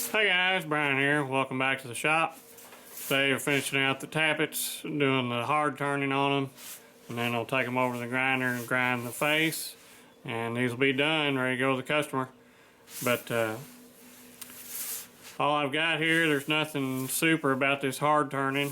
Hey guys, Brian here. Welcome back to the shop. Today we're finishing out the tappets, doing the hard turning on them, and then I'll take them over to the grinder and grind the face, and these will be done, ready to go to the customer. But all I've got here, there's nothing super about this hard turning.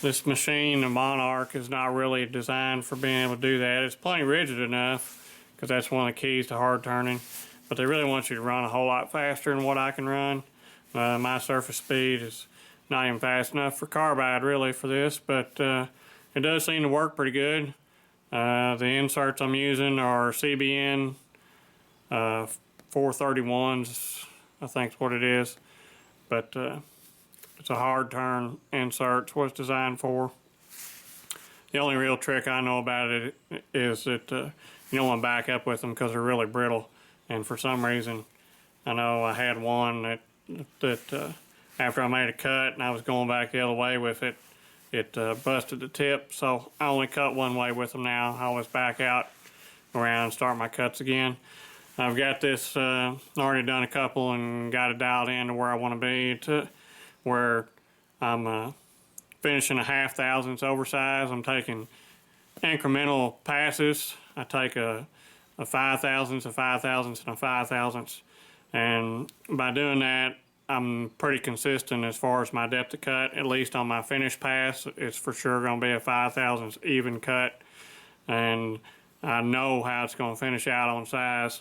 This machine, the Monarch, is not really designed for being able to do that. It's plenty rigid enough, because that's one of the keys to hard turning. But they really want you to run a whole lot faster than what I can run. My surface speed is not even fast enough for carbide really for this, but it does seem to work pretty good. The inserts I'm using are CBN 431s, I think is what it is. But it's a hard turn insert, it's what it's designed for. The only real trick I know about it is that you don't want to back up with them because they're really brittle. And for some reason, I know I had one that after I made a cut and I was going back the other way with it, it busted the tip. So I only cut one way with them now. I always back out around and start my cuts again. I've got this already done a couple and got it dialed in to where I want to be, to where I'm finishing a 1/2 thousandths oversize. I'm taking incremental passes. I take a 5 thousandths, a 5 thousandths, and a 5 thousandths. And by doing that, I'm pretty consistent as far as my depth of cut. At least on my finished pass, it's for sure going to be a 5 thousandths even cut. And I know how it's going to finish out on size.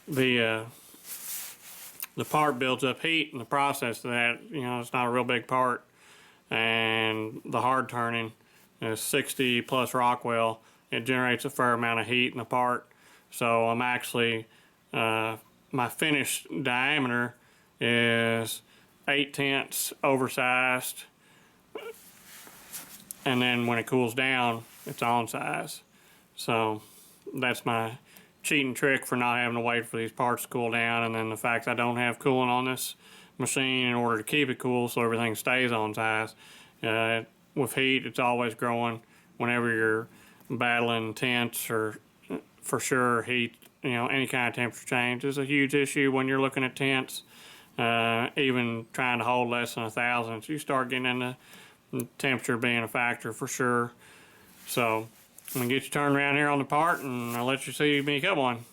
The part builds up heat in the process of that. You know, it's not a real big part. And the hard turning is 60 plus Rockwell. It generates a fair amount of heat in the part. So I'm actually, my finished diameter is 8/10 oversized. And then when it cools down, it's on size. So that's my cheating trick for not having to wait for these parts to cool down. And then the fact I don't have coolant on this machine in order to keep it cool so everything stays on size. With heat, it's always growing whenever you're battling temps, or for sure heat, you know, any kind of temperature change is a huge issue when you're looking at temps. Even trying to hold less than 1 thousandths, you start getting into temperature being a factor for sure. So I'm gonna get you turned around here on the part and I'll let you see me cut one.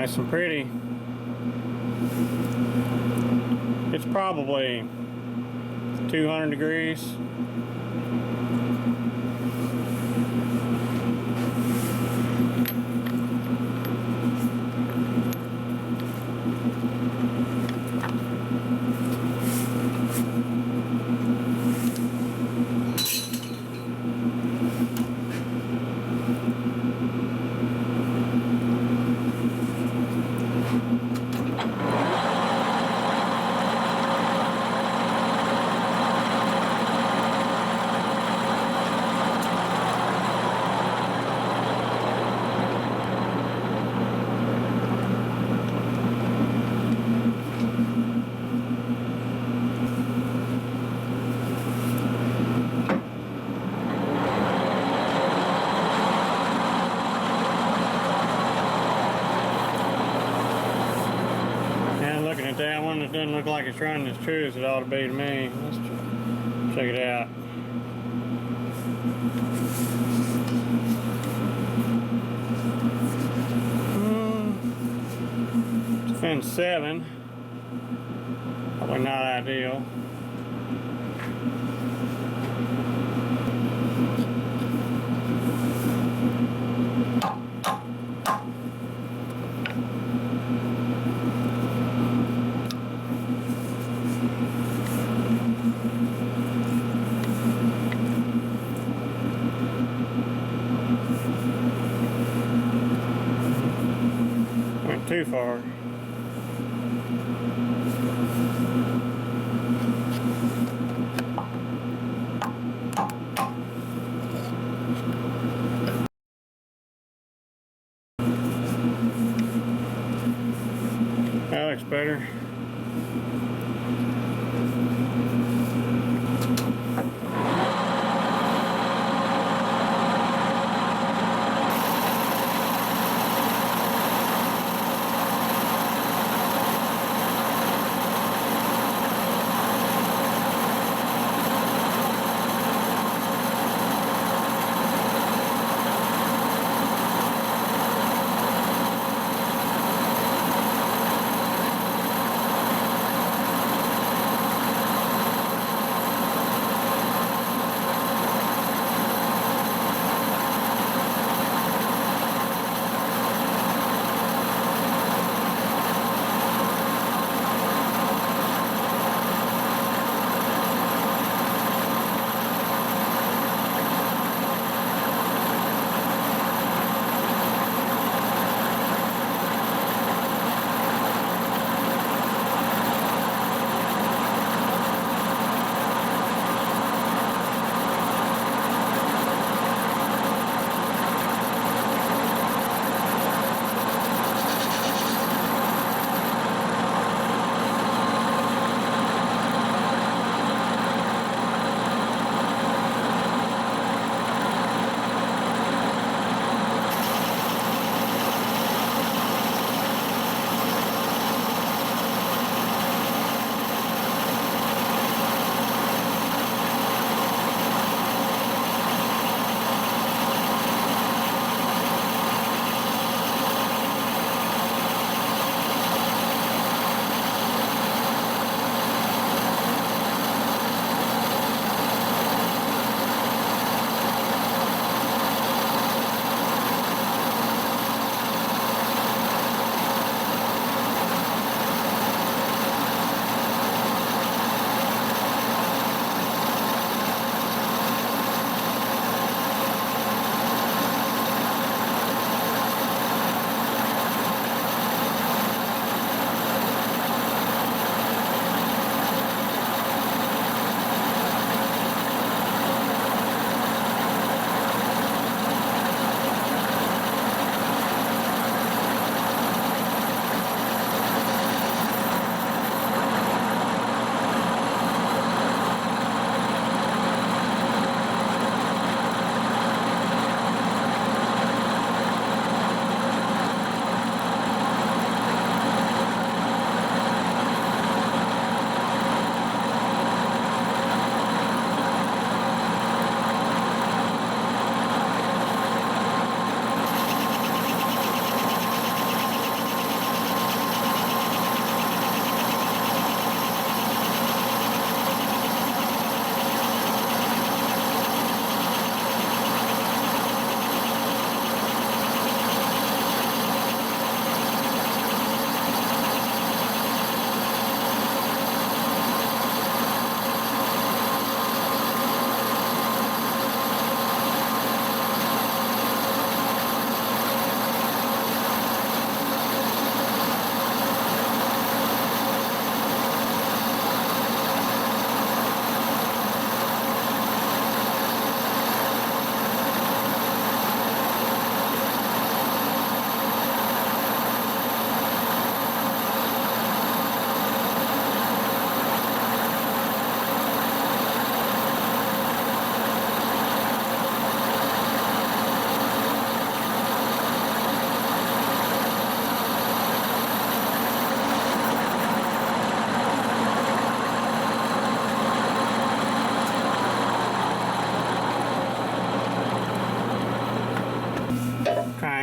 That's some pretty. It's probably 200 degrees. That one, it doesn't look like it's running as true as it ought to be to me. Let's check it out. It's fin 7. Probably not ideal. Too far. That looks better.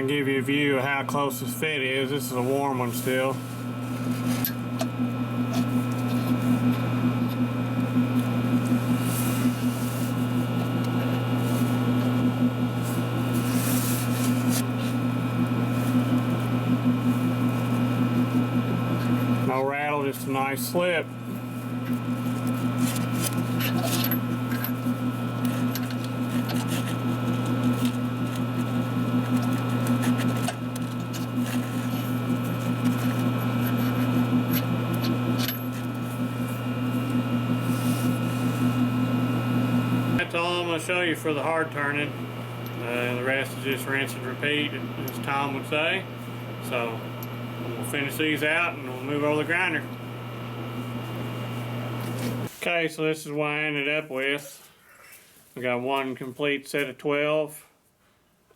and give you a view of how close this fit is. This is a warm one still. No rattle, just a nice slip. That's all I'm going to show you for the hard turning. The rest is just rinse and repeat, as Tom would say. So we'll finish these out and we'll move over the grinder. Okay, so this is what I ended up with. I got one complete set of 12,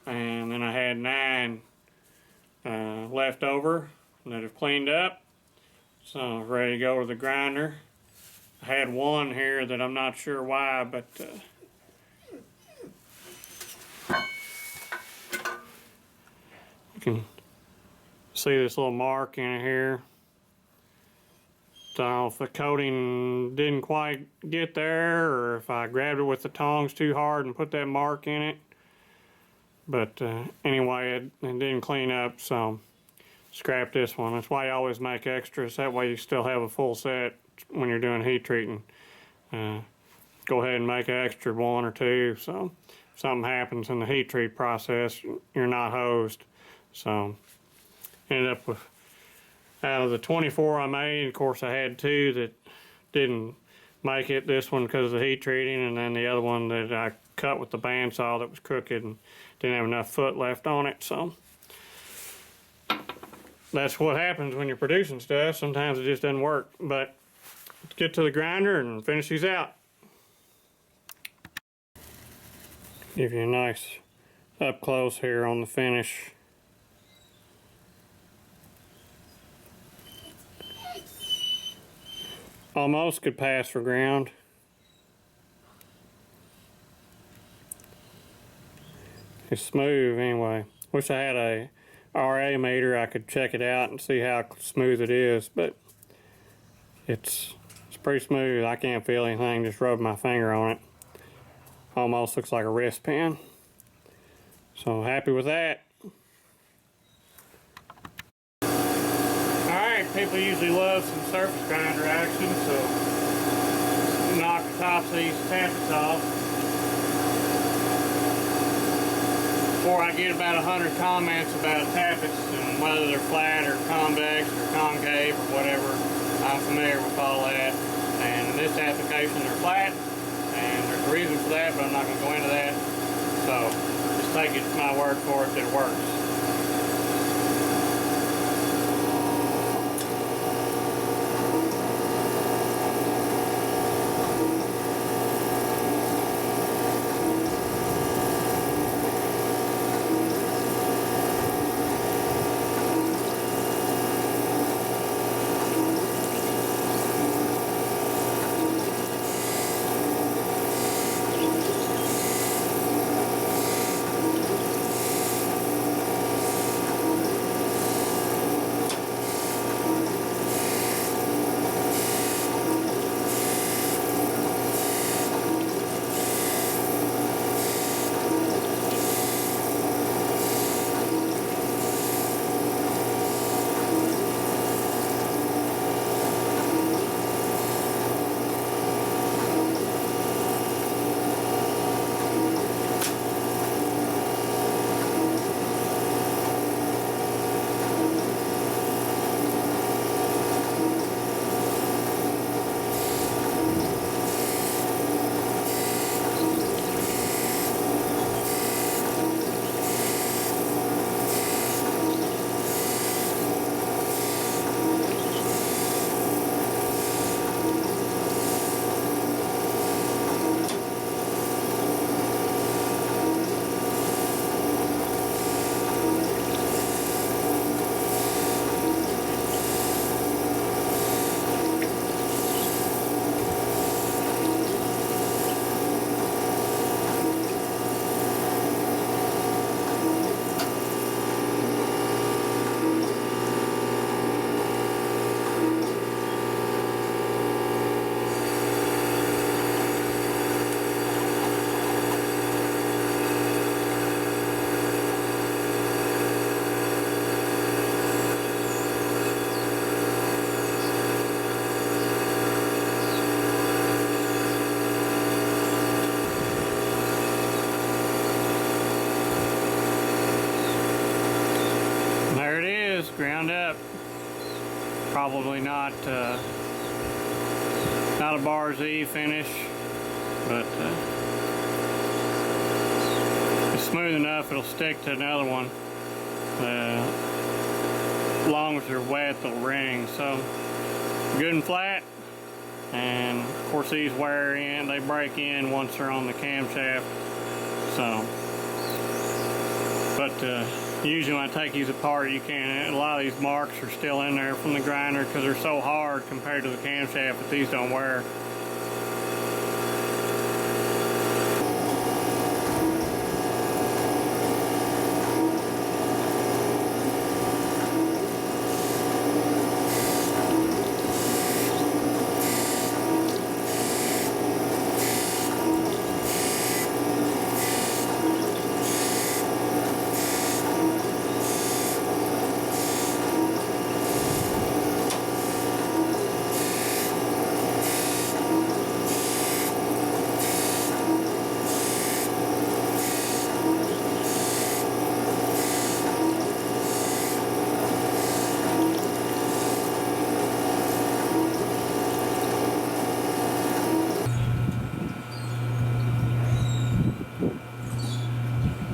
and then I had 9 left over that have cleaned up. So I'm ready to go to the grinder. I had one here that I'm not sure why, but you can see this little mark in it here. So if the coating didn't quite get there, or if I grabbed it with the tongs too hard and put that mark in it. But anyway, it didn't clean up, so scrap this one. That's why you always make extras. That way you still have a full set when you're doing heat treating. Go ahead and make an extra 1 or 2, so if something happens in the heat treat process, you're not hosed. So ended up with, out of the 24 I made, of course I had 2 that didn't make it. This one because of the heat treating, and then the other one that I cut with the bandsaw that was crooked and didn't have enough foot left on it. So that's what happens when you're producing stuff. Sometimes it just doesn't work. But let's get to the grinder and finish these out. Give you a nice up close here on the finish. Almost could pass for ground. It's smooth anyway. Wish I had a RA meter. I could check it out and see how smooth it is, but it's pretty smooth. I can't feel anything, just rub my finger on it. Almost looks like a wrist pen. So happy with that. Alright, people usually love some surface grinder action, so knock the tops of these tappets off. Before I get about 100 comments about tappets and whether they're flat or convex or concave or whatever, I'm familiar with all that. And in this application they're flat, and there's a reason for that, but I'm not going to go into that. So just take it my word for it that it works. ground up. Probably not not a bar Z finish, but it's smooth enough it'll stick to another one. As long as they're wet, they'll ring. So good and flat. And of course these wear in, they break in once they're on the camshaft. So, but usually when I take these apart, you can, a lot of these marks are still in there from the grinder because they're so hard compared to the camshaft that these don't wear.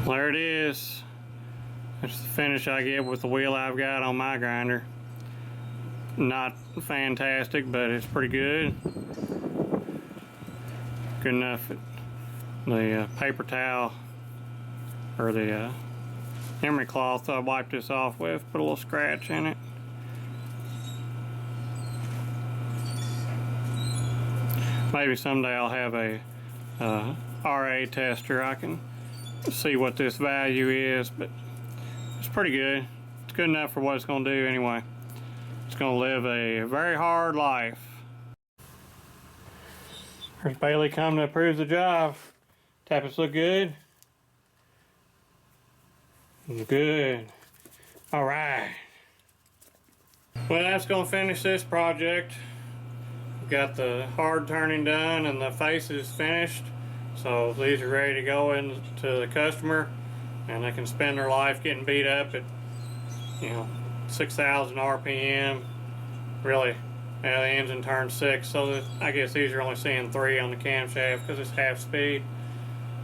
There it is. That's the finish I get with the wheel I've got on my grinder. Not fantastic, but it's pretty good. Good enough that the paper towel or the emery cloth I wiped this off with, put a little scratch in it. Maybe someday I'll have a RA tester. I can see what this value is, but it's pretty good. It's good enough for what it's going to do anyway. It's going to live a very hard life. There's Bailey come to approve the job. Tappets look good? Good. All right. Well, that's going to finish this project. We've got the hard turning done and the faces finished. So these are ready to go into the customer, and they can spend their life getting beat up at, 6,000 RPM. Really, the engine turns 6, so that, I guess these are only seeing 3 on the camshaft because it's half speed.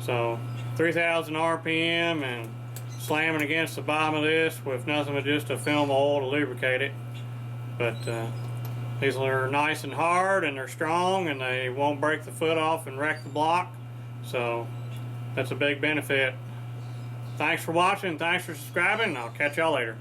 So 3,000 RPM and slamming against the bottom of this with nothing but just a film of oil to lubricate it. But these are nice and hard, and they're strong, and they won't break the foot off and wreck the block. So that's a big benefit. Thanks for watching, thanks for subscribing, and I'll catch y'all later.